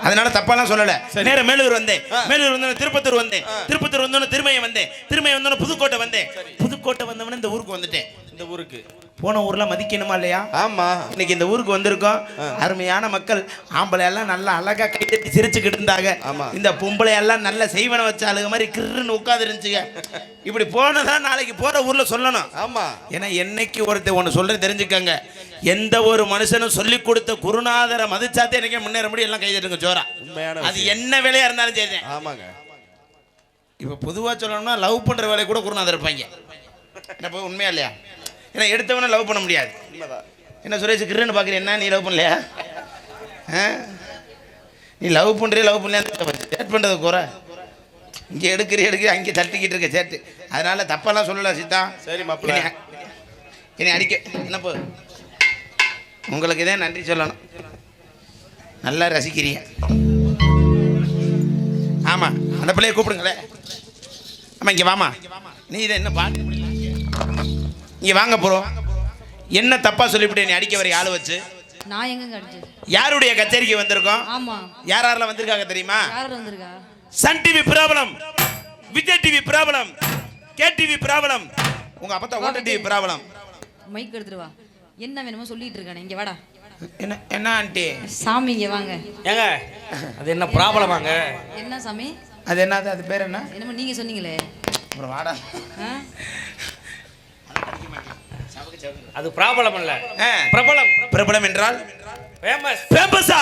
அதனால தப்பாலாம் சொல்லல. நேர மேலூர் வந்தேன், மேலூர் வந்தோன்னு திருப்பத்தூர் வந்தேன், திருப்பத்தூர் வந்தோன்னு திருமயம் வந்தேன், திருமயம் வந்தோன்னு புதுக்கோட்டை வந்தேன், புதுக்கோட்டை வந்தவன இந்த ஊருக்கு வந்துட்டேன். இந்த ஊருக்கு போன ஊர்ல மதிக்கணுமா இல்லையா? ஆமா. இன்னைக்கு இந்த ஊருக்கு வந்திருக்கோம். அருமையான மக்கள், ஆம்பளை எல்லாம் நல்லா அழகா கைதட்டி சிரிச்சுக்கிட்டு இருந்தாங்க. இந்த பொம்பளை எல்லாம் நல்ல செய்வன வச்ச அழுக மாதிரி கிருன்னு உட்காந்து இருந்துச்சுங்க. இப்படி போனதான் நாளைக்கு போற ஊர்ல சொல்லணும். ஆமா. ஏன்னா என்னைக்கு ஒருத்தர் ஒன்று சொல்றது தெரிஞ்சுக்கங்க, எந்த ஒரு மனுஷனும் சொல்லி கொடுத்த குருநாதரை மதிச்சாத்தே எனக்கே முன்னேற முடியும். எல்லாம் கைதட்டுங்க ஜோரா. அது என்ன வேலையா இருந்தாலும் சரி. ஆமாங்க. இப்ப பொதுவா சொல்லணும்னா லவ் பண்ற வேலை கூட குருநாதர் இருப்பாங்க. என்ன உண்மையா இல்லையா? ஏன்னா எடுத்தவன லவ் பண்ண முடியாது. என்ன சுரேஷ் கிருன்னு பாக்குறீ, என்ன நீ லவ் பண்ணலையா? நீ லவ் பண்றிய லவ் பண்ணலையா சேட் பண்றது குறை. இங்க எடுக்கிற அங்கே தட்டிக்கிட்டு இருக்க சேட்டு. அதனால தப்பெல்லாம் சொல்லல சீதா. சரி மாப்பிள்ளை, என்னை அடிக்க என்னப்போ உங்களுக்கு இதே நன்றி சொல்லணும். நல்லா ரசிக்கிறீங்க. ஆமா, அந்த பிள்ளைய கூப்பிடுங்களேன். ஆமா இங்க வாமா. நீ இதை என்ன பாட்டு இங்க வாங்க போறோம். என்ன தப்பா சொல்லிவிட்டு நீ அடிக்க வர ஆளு வச்சு? நான் எங்க அடிச்சது? யாருடைய கச்சேரிக்கு வந்திருக்கோம்? ஆமா. யாரெல்லாம் வந்திருக்காங்க தெரியுமா? யார் வந்திருக்கா? Sun TV problem, Vijay TV problem, K TV problem, உங்க அப்பா ஓட்ட டிவி ப்ராப்ளம். மைக் எடுத்துட்டு வா. என்ன வேணுமோ சொல்லிட்டு இருக்கானே, இங்க வாடா. என்ன என்ன ஆண்டி? சாமி இங்க வாங்க. ஏங்க அது என்ன ப்ராப்ளமாங்க? என்ன சாமி? அது என்னது? அது பேர் என்ன? என்னமோ நீங்க சொன்னீங்களே. அப்புறம் வாடா. அது ப்ராப்ளம் இல்ல, பிரபலம். பிரபலம் என்றால் ஃபேமஸ். ஃபேமஸா?